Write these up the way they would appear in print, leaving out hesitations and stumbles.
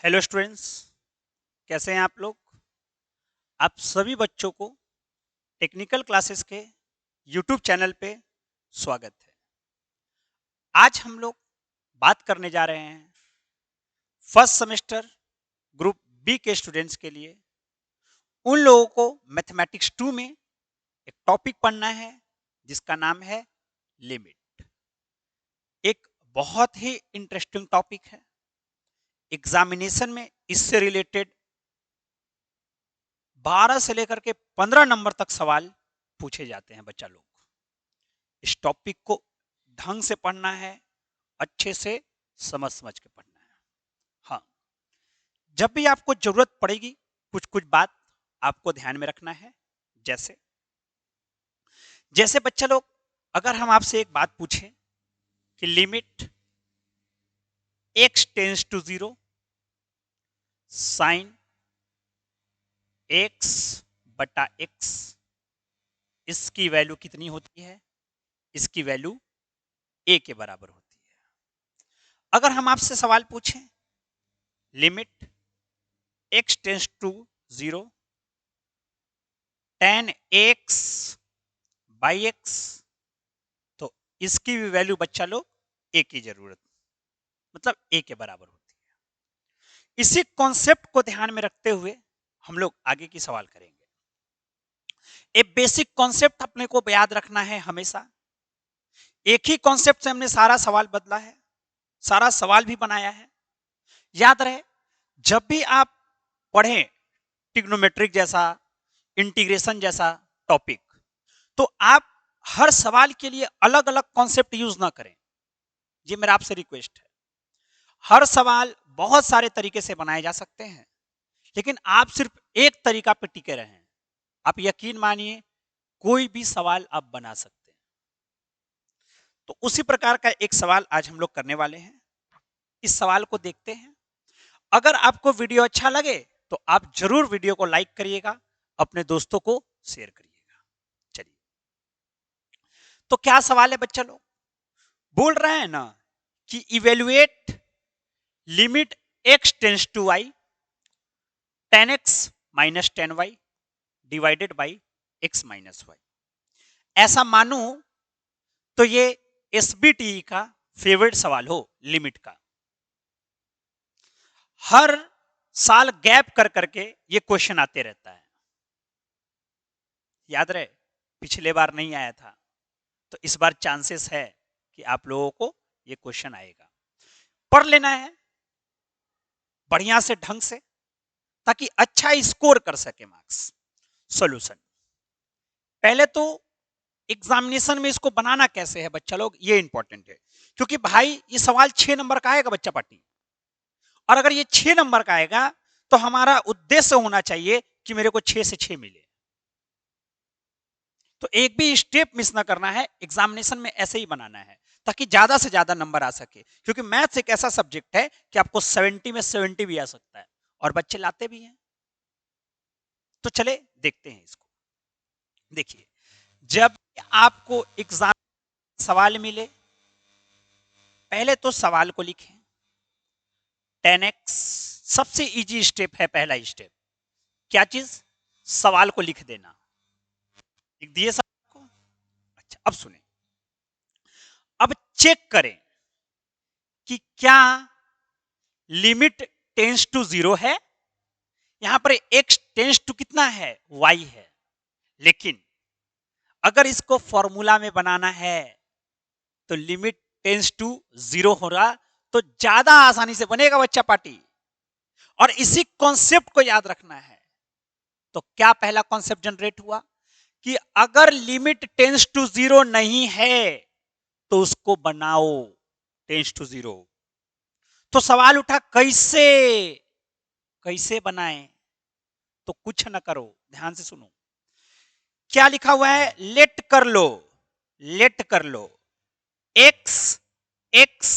Hello students, कैसे हैं आप लोग। आप सभी बच्चों को टेक्निकल क्लासेस के यूट्यूब चैनल पे स्वागत है। आज हम लोग बात करने जा रहे हैं फर्स्ट सेमेस्टर ग्रुप बी के स्टूडेंट्स के लिए। उन लोगों को मैथमेटिक्स 2 में एक टॉपिक पढ़ना है जिसका नाम है लिमिट। एक बहुत ही इंटरेस्टिंग टॉपिक है। एग्जामिनेशन में इससे रिलेटेड 12 से लेकर के 15 नंबर तक सवाल पूछे जाते हैं बच्चा लोग। इस टॉपिक को ढंग से पढ़ना है, अच्छे से समझ समझ के पढ़ना है। हाँ, जब भी आपको जरूरत पड़ेगी कुछ कुछ बात आपको ध्यान में रखना है। जैसे जैसे बच्चा लोग, अगर हम आपसे एक बात पूछें कि limit x tends to 0 sine x बटा x, इसकी वैल्यू कितनी होती है? इसकी वैल्यू a के बराबर होती है। अगर हम आपसे सवाल पूछें limit x tends to 0 tan x by x, तो इसकी भी वैल्यू बच्चा लोग a की जरूरत मतलब a के बराबर होती है। इसी कॉन्सेप्ट को ध्यान में रखते हुए हम लोग आगे की सवाल करेंगे। एक बेसिक कॉन्सेप्ट अपने को याद रखना है हमेशा। एक ही कॉन्सेप्ट से हमने सारा सवाल बदला है, सारा सवाल भी बनाया है। याद रहे, जब भी आप पढ़ें ट्रिग्नोमेट्रिक जैसा, इंटीग्रेशन जैसा टॉपिक, तो आप हर सवाल के लिए अलग अलग कॉन्सेप्ट यूज ना करें। ये मेरा आपसे रिक्वेस्ट है। हर सवाल बहुत सारे तरीके से बनाए जा सकते हैं, लेकिन आप सिर्फ एक तरीका पे टिके रहें। आप यकीन मानिए, कोई भी सवाल आप बना सकते हैं। तो उसी प्रकार का एक सवाल आज हम लोग करने वाले हैं। इस सवाल को देखते हैं। अगर आपको वीडियो अच्छा लगे तो आप जरूर वीडियो को लाइक करिएगा, अपने दोस्तों को शेयर करिएगा। चलिए, तो क्या सवाल है बच्चा लोग? बोल रहे हैं ना कि evaluate limit x tends to y tan x minus tan y divided by x minus y। ऐसा मानो तो ये एसबीटी का फेवरेट सवाल हो लिमिट का। हर साल गैप कर करके ये क्वेश्चन आते रहता है। याद रहे, पिछले बार नहीं आया था, तो इस बार चांसेस है कि आप लोगों को ये क्वेश्चन आएगा। पढ़ लेना है बढ़िया से, ढंग से, ताकि अच्छा स्कोर कर सके मार्क्स। सॉल्यूशन, पहले तो एग्जामिनेशन में इसको बनाना कैसे है बच्चा लोग, ये इंपॉर्टेंट है। क्योंकि भाई ये सवाल 6 नंबर का आएगा बच्चा पार्टी, और अगर ये 6 नंबर का आएगा तो हमारा उद्देश्य होना चाहिए कि मेरे को 6 से 6 मिले। तो एक भी स्टेप मिस ना करना है, एग्जामिनेशन में ऐसे ही बनाना है ताकि ज्यादा से ज्यादा नंबर आ सके। क्योंकि मैथ्स एक ऐसा सब्जेक्ट है कि आपको 70 में 70 भी आ सकता है, और बच्चे लाते भी हैं। तो चले देखते हैं इसको। देखिए, जब आपको एग्जाम सवाल मिले, पहले तो सवाल को लिखें। tan x सबसे इजी स्टेप है, पहला स्टेप क्या चीज? सवाल को लिख देना। लिख दिए सवाल को? अच्छा, अब सुने, अब चेक करें कि क्या लिमिट टेंस टू 0 है। यहां पर x टेंस टू कितना है? y है। लेकिन अगर इसको फॉर्मूला में बनाना है तो लिमिट टेंस टू 0 हो रहा, तो ज्यादा आसानी से बनेगा बच्चा पार्टी। और इसी कॉन्सेप्ट को याद रखना है। तो क्या पहला कॉन्सेप्ट जनरेट हुआ कि अगर लिमिट टेंस टू 0 नहीं है तो उसको बनाओ टेंस टू 0। तो सवाल उठा कैसे, कैसे बनाएं? तो कुछ ना करो, ध्यान से सुनो। क्या लिखा हुआ है? लेट कर लो, लेट कर लो x x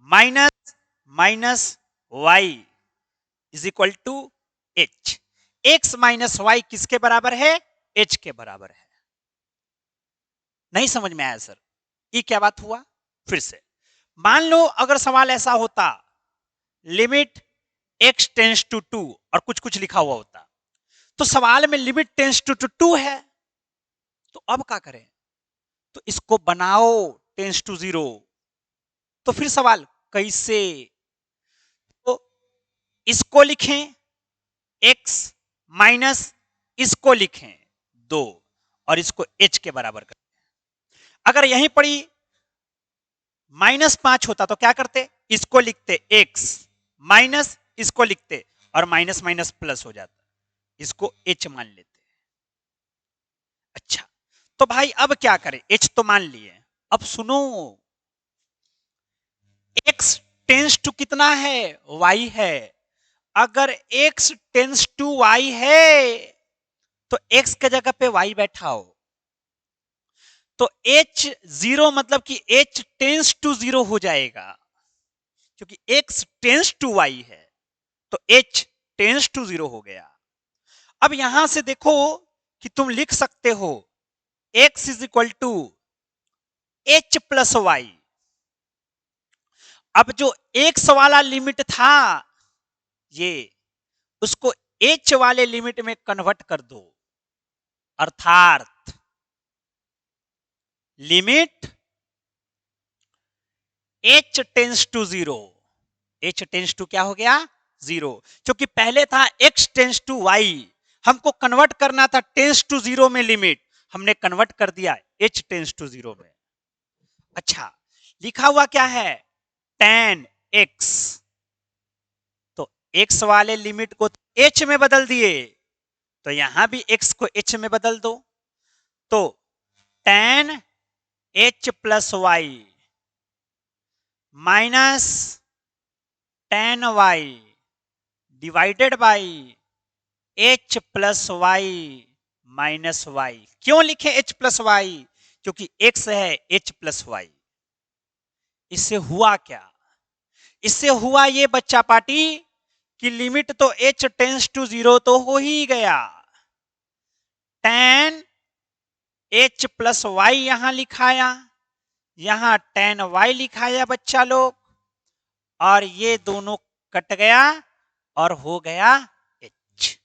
minus minus y is equal to h। x minus y किसके बराबर है? h के बराबर है। नहीं समझ में आया सर, ये क्या बात हुआ? फिर से मान लो अगर सवाल ऐसा होता, लिमिट x टेंस टू 2 और कुछ कुछ लिखा हुआ होता, तो सवाल में लिमिट टेंस टू 2 है, तो अब क्या करें? तो इसको बनाओ टेंस टू 0। तो फिर सवाल कैसे? तो इसको लिखें x माइनस इसको लिखें 2 और इसको h के बराबर करें। अगर यहीं पड़ी -5 होता तो क्या करते? इसको लिखते x माइनस इसको लिखते और माइनस माइनस प्लस हो जाता, इसको h मान लेते। अच्छा, तो भाई अब क्या करें? h तो मान लिए, अब सुनो, x टेंस टू कितना है? y है। अगर x टेंस टू y है तो x के जगह पे y बैठाओ, तो h 0 मतलब कि h टेंस टू 0 हो जाएगा, क्योंकि x टेंस टू y है तो h टेंस टू 0 हो गया। अब यहां से देखो कि तुम लिख सकते हो x is equal to h plus y. अब जो x वाला लिमिट था ये, उसको h वाले लिमिट में कन्वर्ट कर दो, अर्थात limit h tends to 0, h tends to क्या हो गया? 0, क्योंकि पहले था x टेंस टू y, हमको कन्वर्ट करना था टेंस टू 0 में लिमिट, हमने कन्वर्ट कर दिया h टेंस टू 0 में। अच्छा, लिखा हुआ क्या है? tan x, तो x वाले लिमिट को h में बदल दिए, तो यहां भी x को h में बदल दो, तो tan h plus y minus tan y divided by h plus y minus y. क्यों लिखे h प्लस वाई? क्योंकि x है h प्लस वाई। इससे हुआ क्या? इससे हुआ ये बच्चा पार्टी कि लिमिट तो h टेंस टू 0 तो हो ही गया, tan h प्लस वाई यहां लिखाया, यहां tan y लिखाया बच्चा लोग, और ये दोनों कट गया और हो गया h।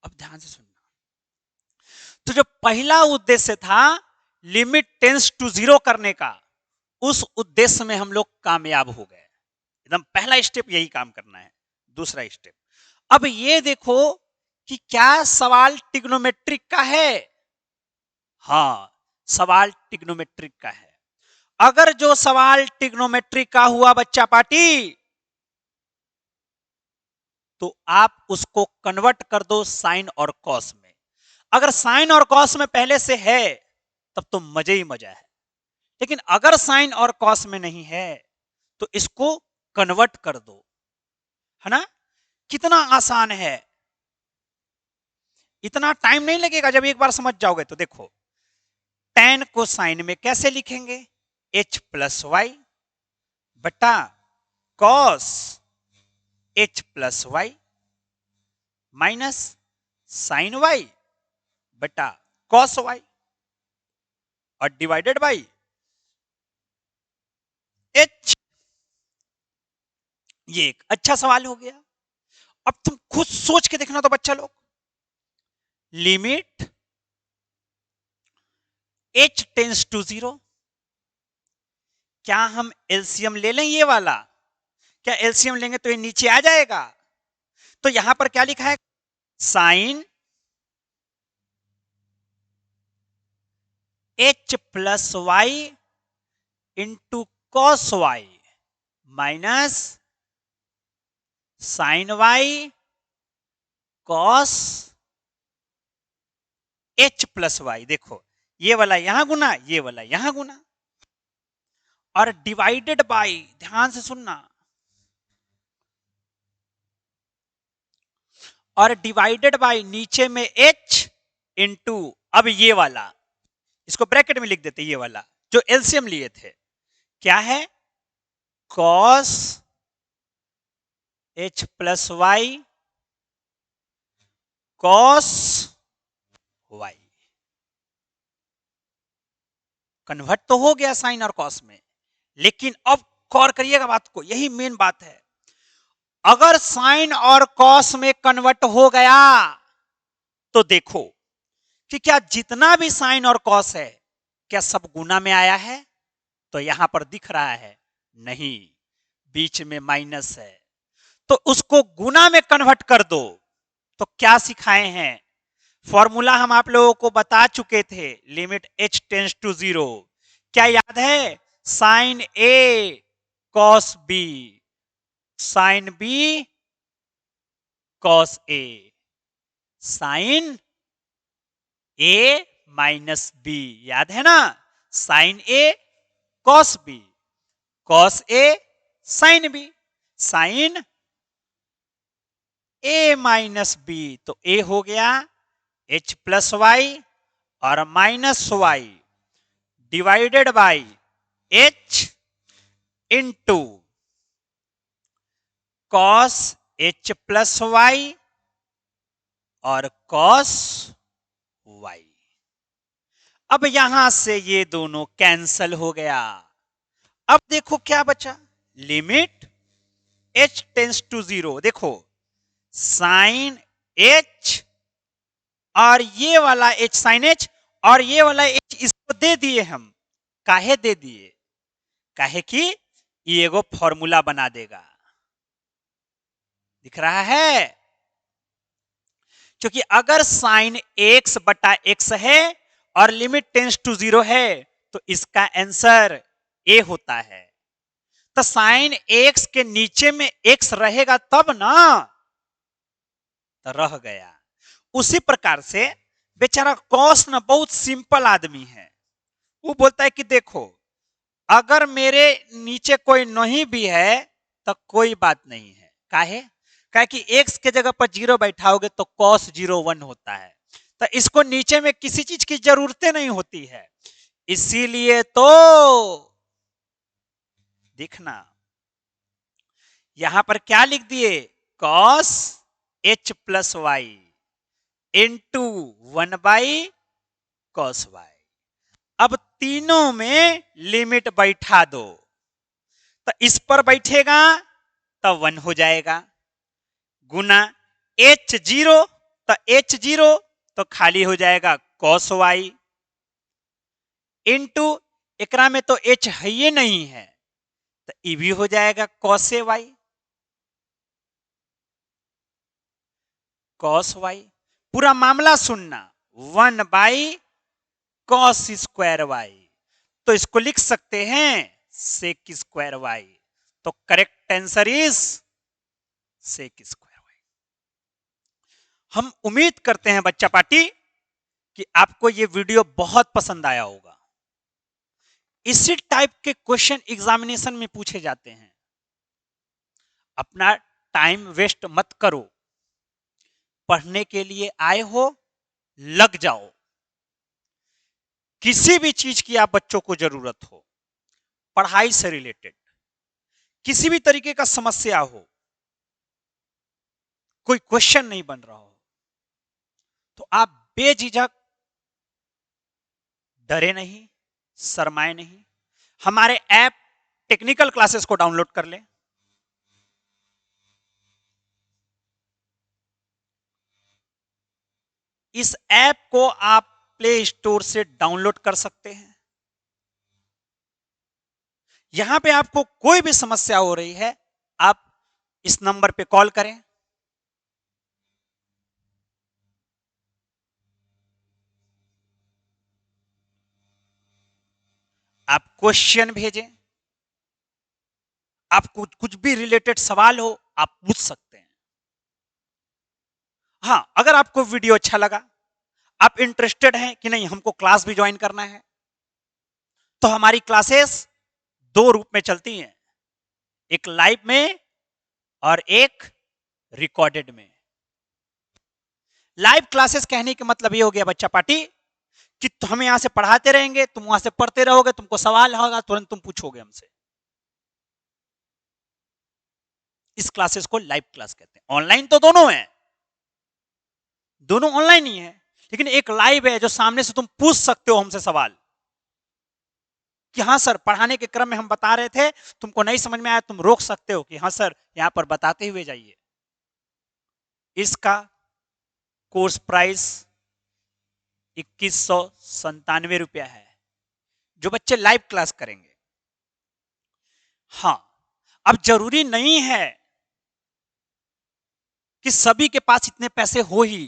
अब ध्यान से सुनना, तो जो पहला उद्देश्य था लिमिट टेंस टू 0 करने का, उस उद्देश्य में हम लोग कामयाब हो गए। एकदम पहला स्टेप यही काम करना है। दूसरा स्टेप, अब ये देखो कि क्या सवाल ट्रिग्नोमेट्रिक का है? हाँ, सवाल ट्रिग्नोमेट्रिक का है। अगर जो सवाल ट्रिग्नोमेट्रिक का हुआ बच्चा पार्टी, तो आप उसको कन्वर्ट कर दो साइन और कॉस में। अगर साइन और कॉस में पहले से है तब तो मजे ही मजा है, लेकिन अगर साइन और कॉस में नहीं है तो इसको कन्वर्ट कर दो, है ना? कितना आसान है, इतना टाइम नहीं लगेगा जब एक बार समझ जाओगे। तो देखो, tan को साइन में कैसे लिखेंगे? h प्लस वाई बटा cos h plus y minus sine y बटा कॉस वाई और डिवाइडेड बाई h। ये एक अच्छा सवाल हो गया। अब तुम खुद सोच के देखना तो बच्चा लोग, लिमिट h टेंस टू 0, क्या हम एलसीएम ले लें ये वाला? क्या एलसीएम लेंगे तो ये नीचे आ जाएगा? तो यहां पर क्या लिखा है? Sine h plus y into cos y minus sine y cos h plus y. देखो, ये वाला यहां गुना, ये वाला यहां गुना, और डिवाइडेड बाई, ध्यान से सुनना, और डिवाइडेड बाई नीचे में h इंटू, अब ये वाला इसको ब्रैकेट में लिख देते, ये वाला जो एलसीएम लिए थे क्या है? Cos h plus y cos y. Convert तो हो गया साइन और कॉस में, लेकिन अब गौर करिएगा बात को, यही मेन बात है। अगर साइन और कॉस में कन्वर्ट हो गया तो देखो कि क्या जितना भी साइन और कॉस है क्या सब गुना में आया है? तो यहां पर दिख रहा है नहीं, बीच में माइनस है, तो उसको गुना में कन्वर्ट कर दो। तो क्या सिखाए हैं? फॉर्मूला हम आप लोगों को बता चुके थे, लिमिट h टेंस टू 0। क्या याद है? Sine a cos b, sine b cos a, sine a minus b, याद है ना? Sine a cos b, cos a sine b, sine a minus b, तो ए हो गया h प्लस वाई और minus y divided by h into cos h plus y और cos y. अब यहां से ये दोनों कैंसल हो गया। अब देखो क्या बचा, लिमिट h टेंस टू 0। देखो साइन h और ये वाला h साइन h और ये वाला h इसको दे दिए हम। काहे दे दिए? काहे कि ये एगो फॉर्मूला बना देगा। दिख रहा है? क्योंकि अगर साइन x बटा x है और लिमिट टेंस टू 0 है तो इसका आंसर a होता है। तो साइन x के नीचे में x रहेगा तब ना, तो रह गया। उसी प्रकार से बेचारा कॉस ना बहुत सिंपल आदमी है, वो बोलता है कि देखो अगर मेरे नीचे कोई नहीं भी है तो कोई बात नहीं है। काहे? काहे कि x के जगह पर 0 बैठाओगे तो cos 0 1 होता है, तो इसको नीचे में किसी चीज की जरूरतें नहीं होती है। इसीलिए तो देखना यहां पर क्या लिख दिए, cos h plus y into 1 by cos y. अब तीनों में लिमिट बैठा दो, तो इस पर बैठेगा तो 1 हो जाएगा, गुना h0 तो h0 तो खाली हो जाएगा cos y इंटू एकरा में तो h है ही नहीं है तो ये भी हो जाएगा cos y, cos y। पूरा मामला सुनना, 1 बाई cos स्क्वायर y, तो इसको लिख सकते हैं sec स्क्वायर y। तो correct answer is sec square y। हम उम्मीद करते हैं बच्चा पार्टी कि आपको यह वीडियो बहुत पसंद आया होगा। इसी टाइप के क्वेश्चन एग्जामिनेशन में पूछे जाते हैं। अपना टाइम वेस्ट मत करो, पढ़ने के लिए आए हो लग जाओ। किसी भी चीज की आप बच्चों को जरूरत हो, पढ़ाई से रिलेटेड किसी भी तरीके का समस्या हो, कोई क्वेश्चन नहीं बन रहा हो, तो आप बेझिझक डरे नहीं, शर्माए नहीं, हमारे ऐप टेक्निकल क्लासेस को डाउनलोड कर लें। इस ऐप को आप प्ले स्टोर से डाउनलोड कर सकते हैं। यहां पे आपको कोई भी समस्या हो रही है, आप इस नंबर पे कॉल करें, आप क्वेश्चन भेजें, आपको कुछ भी रिलेटेड सवाल हो आप पूछ सकते हैं। हां, अगर आपको वीडियो अच्छा लगा, आप इंटरेस्टेड हैं कि नहीं हमको क्लास भी ज्वाइन करना है, तो हमारी क्लासेस दो रूप में चलती हैं, एक लाइव में और एक रिकॉर्डेड में। लाइव क्लासेस कहने का मतलब ये हो गया बच्चा पार्टी कि हम यहां से पढ़ाते रहेंगे, तुम वहां से पढ़ते रहोगे, तुमको सवाल होगा तुरंत तुम पूछोगे हमसे। इस क्लासेस को लाइव क्लास कहते हैं। ऑनलाइन तो दोनों है, दोनों ऑनलाइन ही है, लेकिन एक लाइव है जो सामने से तुम पूछ सकते हो हमसे सवाल। कि हाँ सर, पढ़ाने के क्रम में हम बता रहे थे, तुमको नहीं समझ में आया, तुम रोक सकते हो कि हाँ सर यहां पर बताते हुए जाइए। इसका कोर्स प्राइस 2197 रुपया है, जो बच्चे लाइव क्लास करेंगे। हाँ, अब जरूरी नहीं है कि सभी के पास इतने पैसे हो ही।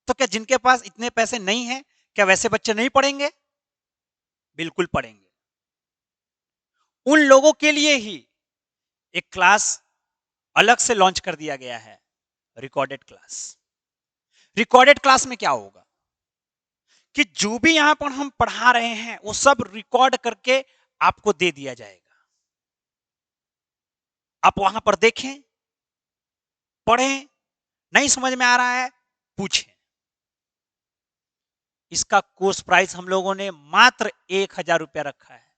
तो क्या जिनके पास इतने पैसे नहीं है, क्या वैसे बच्चे नहीं पढ़ेंगे? बिल्कुल पढ़ेंगे। उन लोगों के लिए ही एक क्लास अलग से लॉन्च कर दिया गया है, रिकॉर्डेड क्लास। रिकॉर्डेड क्लास में क्या होगा कि जो भी यहां पर हम पढ़ा रहे हैं वो सब रिकॉर्ड करके आपको दे दिया जाएगा। आप वहां पर देखें, पढ़ें, नहीं समझ में आ रहा है पूछें। इसका कोर्स प्राइस हम लोगों ने मात्र 1000 रुपया रखा है।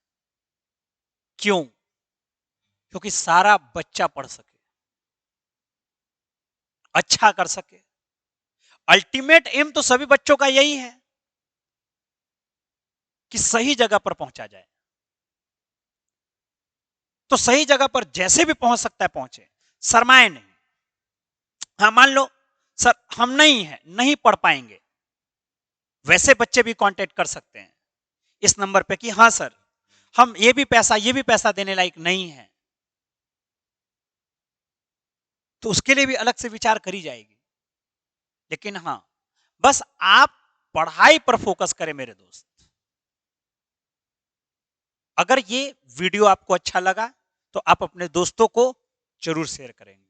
क्यों? क्योंकि सारा बच्चा पढ़ सके, अच्छा कर सके। अल्टीमेट एम तो सभी बच्चों का यही है कि सही जगह पर पहुंचा जाए। तो सही जगह पर जैसे भी पहुंच सकता है पहुंचे, शर्माए नहीं। हाँ, मान लो सर हम नहीं है, नहीं पढ़ पाएंगे, वैसे बच्चे भी कांटेक्ट कर सकते हैं इस नंबर पे कि हाँ सर हम ये भी पैसा देने लायक नहीं है, तो उसके लिए भी अलग से विचार करी जाएगी। लेकिन हाँ, बस आप पढ़ाई पर फोकस करें मेरे दोस्त। अगर ये वीडियो आपको अच्छा लगा तो आप अपने दोस्तों को जरूर शेयर करेंगे।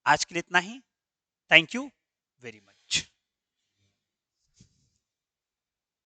आज के लिए इतना ही। Thank you very much.